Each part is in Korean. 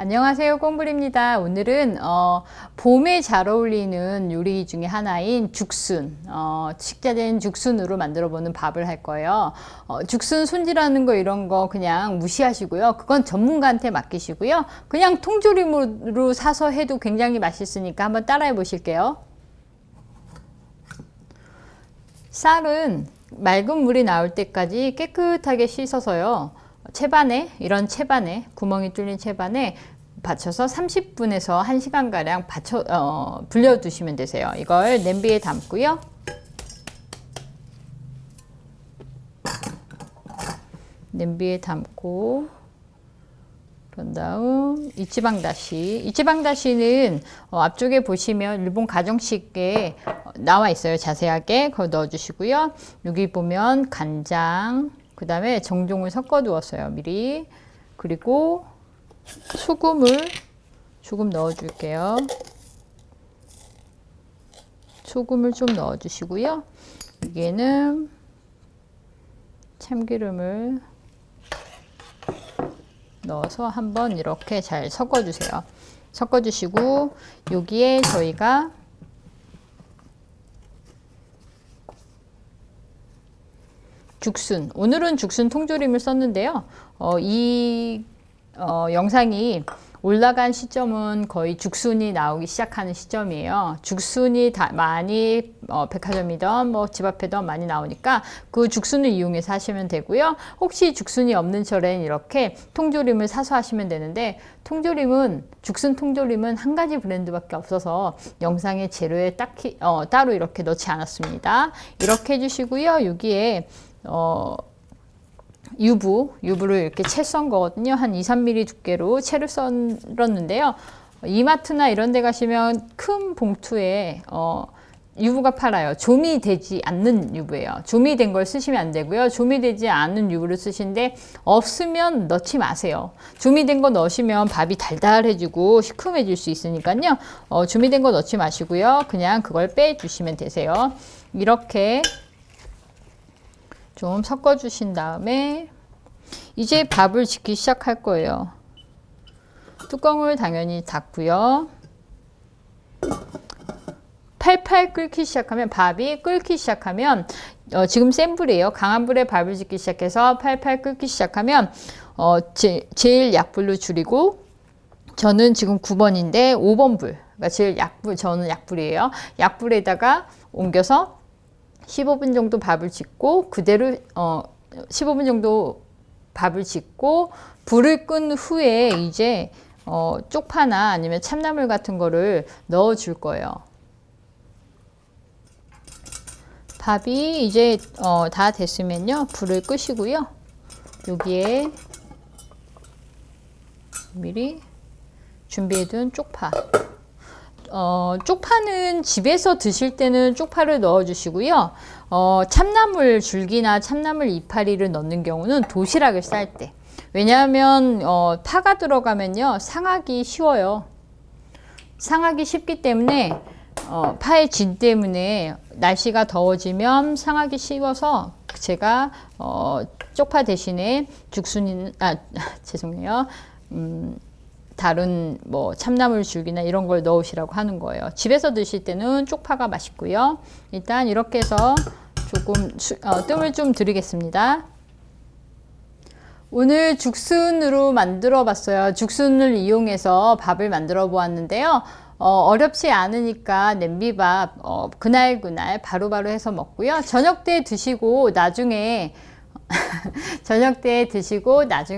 안녕하세요, 꽁불입니다. 오늘은 봄에 잘 어울리는 요리 중에 하나인 죽순, 식자재인 죽순으로 만들어 보는 밥을 할 거예요. 죽순 손질하는 거 이런 거 그냥 무시하시고요. 그건 전문가한테 맡기시고요. 그냥 통조림으로 사서 해도 굉장히 맛있으니까 한번 따라해 보실게요. 쌀은 맑은 물이 나올 때까지 깨끗하게 씻어서요. 채반에, 이런 채반에, 구멍이 뚫린 채반에 받쳐서 30분에서 1시간가량 불려두시면 되세요. 이걸 냄비에 담고요. 냄비에 담고, 그런 다음 이치방다시는 앞쪽에 보시면 일본 가정식에 나와 있어요. 자세하게 그거 넣어주시고요. 여기 보면 간장, 그 다음에 정종을 섞어 두었어요. 미리. 그리고 조금 넣어 줄게요. 소금을 좀 넣어 주시고요. 여기에는 참기름을 넣어서 한번 이렇게 잘 섞어 주세요. 섞어 주시고 여기에 저희가 죽순, 오늘은 죽순 통조림을 썼는데요. 영상이 올라간 시점은 거의 죽순이 나오기 시작하는 시점이에요. 죽순이 많이 백화점이든 뭐 집 앞에든 많이 나오니까 그 죽순을 이용해서 하시면 되고요. 혹시 죽순이 없는 철엔 이렇게 통조림을 사서 하시면 되는데, 죽순 통조림은 한 가지 브랜드밖에 없어서 영상의 재료에 딱히 따로 이렇게 넣지 않았습니다. 이렇게 해주시고요. 여기에 유부를 이렇게 채 썬 거거든요. 한 2-3mm 두께로 채를 썰었는데요. 이마트나 이런 데 가시면 큰 봉투에 유부가 팔아요. 조미되지 않는 유부예요. 조미된 걸 쓰시면 안 되고요. 조미되지 않은 유부를 쓰시는데 없으면 넣지 마세요. 조미된 거 넣으시면 밥이 달달해지고 시큼해질 수 있으니까요. 조미된 거 넣지 마시고요. 그냥 그걸 빼주시면 되세요. 이렇게 좀 섞어 주신 다음에 이제 밥을 짓기 시작할 거예요. 뚜껑을 당연히 닫고요. 팔팔 끓기 시작하면, 밥이 끓기 시작하면, 지금 센 불이에요. 강한 불에 밥을 짓기 시작해서 팔팔 끓기 시작하면 제일 약불로 줄이고, 저는 지금 9번인데 5번 불, 그러니까 제일 약불, 저는 약불이에요. 약불에다가 옮겨서 15분 정도 밥을 짓고, 그대로 15분 정도 밥을 짓고 불을 끈 후에 이제 쪽파나 아니면 참나물 같은 거를 넣어 줄 거예요. 밥이 이제 다 됐으면요, 불을 끄시고요. 여기에 미리 준비해둔 쪽파. 쪽파는 집에서 드실 때는 쪽파를 넣어 주시고요. 참나물 줄기나 참나물 이파리를 넣는 경우는 도시락을 쌀 때. 왜냐하면 파가 들어가면요, 상하기 쉬워요. 상하기 쉽기 때문에 파의 진 때문에 날씨가 더워지면 상하기 쉬워서 제가 쪽파 대신에 죄송해요. 다른 뭐 참나물 줄기나 이런 걸 넣으시라고 하는 거예요. 집에서 드실 때는 쪽파가 맛있고요. 일단 이렇게 해서 조금 뜸을 좀 들이겠습니다. 오늘 죽순으로 만들어 봤어요. 죽순을 이용해서 밥을 만들어 보았는데요. 어렵지 않으니까 냄비밥 그날 바로바로 해서 먹고요. 저녁 때 드시고 나중에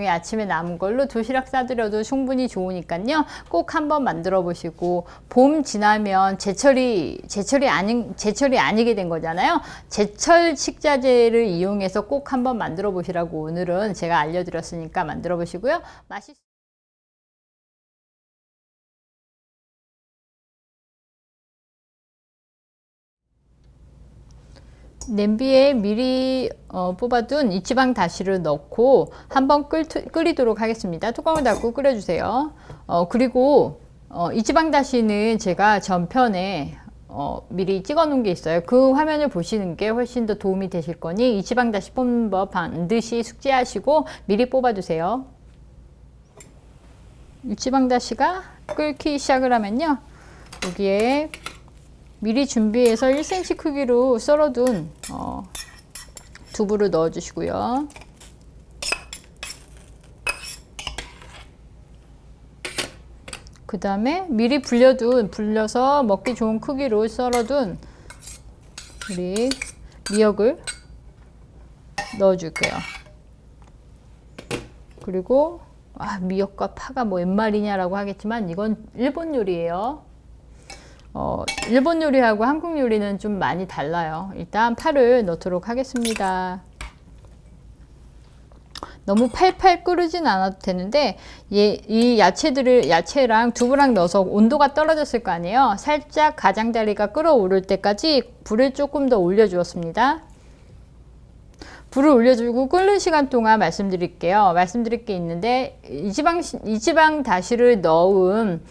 아침에 남은 걸로 도시락 싸드려도 충분히 좋으니까요. 꼭 한번 만들어 보시고, 봄 지나면 제철이 아니게 된 거잖아요. 제철 식자재를 이용해서 꼭 한번 만들어 보시라고 오늘은 제가 알려드렸으니까 만들어 보시고요. 냄비에 미리 뽑아둔 이치방 다시를 넣고 한번 끓이도록 하겠습니다. 뚜껑을 닫고 끓여주세요. 그리고 이치방 다시는 제가 전편에 미리 찍어 놓은 게 있어요. 그 화면을 보시는 게 훨씬 더 도움이 되실 거니 이치방 다시 뽑는 법 반드시 숙지하시고 미리 뽑아두세요. 유지방다시가 끓기 시작을 하면요. 여기에 미리 준비해서 1cm 크기로 썰어둔 두부를 넣어 주시고요. 그 다음에 미리 불려서 먹기 좋은 크기로 썰어둔 우리 미역을 넣어 줄게요. 그리고 미역과 파가 뭐 웬 말이냐라고 하겠지만 이건 일본 요리예요. 일본 요리하고 한국 요리는 좀 많이 달라요. 일단 파를 넣도록 하겠습니다. 너무 팔팔 끓이진 않아도 되는데 이 야채랑 두부랑 넣어서 온도가 떨어졌을 거 아니에요. 살짝 가장자리가 끓어오를 때까지 불을 조금 더 올려주었습니다. 불을 올려주고 끓는 시간 동안 말씀드릴 게 있는데 이지방 다시를 넣은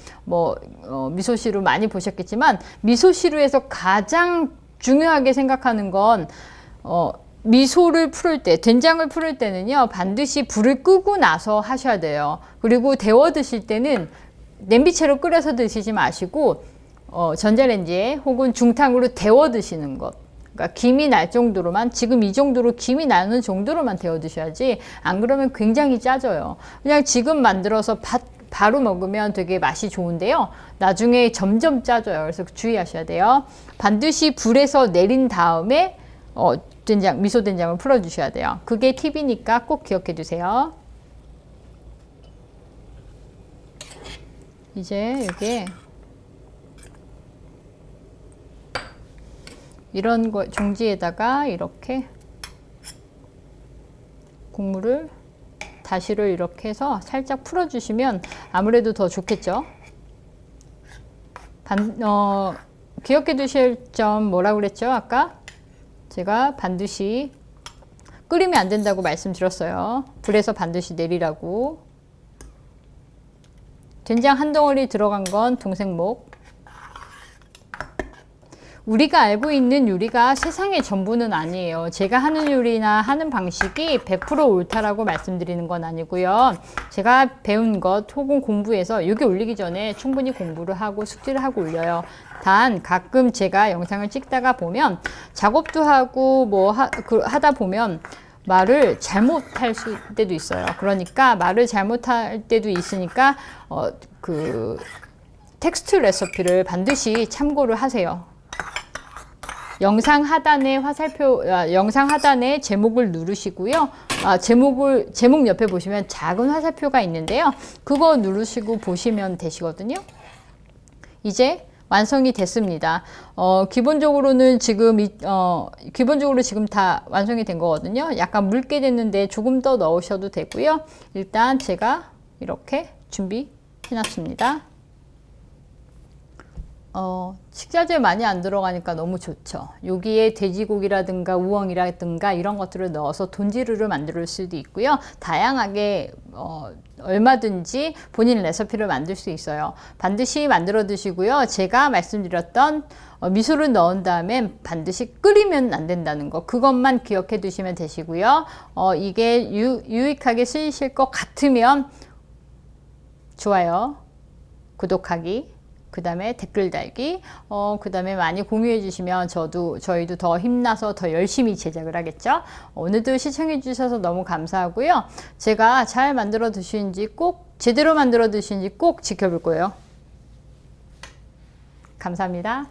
미소시루 많이 보셨겠지만 미소시루에서 가장 중요하게 생각하는 건 미소를 풀을 때, 된장을 풀을 때는요, 반드시 불을 끄고 나서 하셔야 돼요. 그리고 데워 드실 때는 냄비채로 끓여서 드시지 마시고 전자레인지에 혹은 중탕으로 데워 드시는 것. 그러니까 김이 날 정도로만, 지금 이 정도로 김이 나는 정도로만 데워 드셔야지, 안 그러면 굉장히 짜져요. 그냥 지금 만들어서 바로 먹으면 되게 맛이 좋은데요. 나중에 점점 짜져요. 그래서 주의하셔야 돼요. 반드시 불에서 내린 다음에 미소 된장을 풀어 주셔야 돼요. 그게 팁이니까 꼭 기억해 두세요. 이제 여기에 이런 종지에다가 이렇게 국물을 다시를 이렇게 해서 살짝 풀어 주시면 아무래도 더 좋겠죠. 기억해 두실 점 뭐라고 그랬죠? 아까 제가 반드시 끓이면 안 된다고 말씀드렸어요. 불에서 반드시 내리라고. 된장 한 덩어리 들어간 건 동생목. 우리가 알고 있는 요리가 세상의 전부는 아니에요. 제가 하는 요리나 하는 방식이 100% 옳다라고 말씀드리는 건 아니고요. 제가 배운 것 혹은 공부해서 여기 올리기 전에 충분히 공부를 하고 숙지를 하고 올려요. 단 가끔 제가 영상을 찍다가 보면 작업도 하고 하다 보면 말을 잘못할 때도 있어요. 그러니까 말을 잘못할 때도 있으니까 텍스트 레시피를 반드시 참고를 하세요. 영상 하단에 영상 하단에 제목을 누르시고요. 제목 옆에 보시면 작은 화살표가 있는데요. 그거 누르시고 보시면 되시거든요. 이제 완성이 됐습니다. 기본적으로 지금 다 완성이 된 거거든요. 약간 묽게 됐는데 조금 더 넣으셔도 되고요. 일단 제가 이렇게 준비해 놨습니다. 식자재 많이 안 들어가니까 너무 좋죠. 여기에 돼지고기라든가 우엉이라든가 이런 것들을 넣어서 돈지루를 만들 수도 있고요. 다양하게 얼마든지 본인 레시피를 만들 수 있어요. 반드시 만들어 드시고요. 제가 말씀드렸던 미소를 넣은 다음에 반드시 끓이면 안 된다는 거, 그것만 기억해 두시면 되시고요. 이게 유익하게 쓰이실 것 같으면 좋아요, 구독하기, 그 다음에 댓글 달기, 그 다음에 많이 공유해 주시면 저희도 더 힘나서 더 열심히 제작을 하겠죠. 오늘도 시청해 주셔서 너무 감사하고요. 제가 잘 만들어 드시는지 제대로 만들어 드시는지 꼭 지켜볼 거예요. 감사합니다.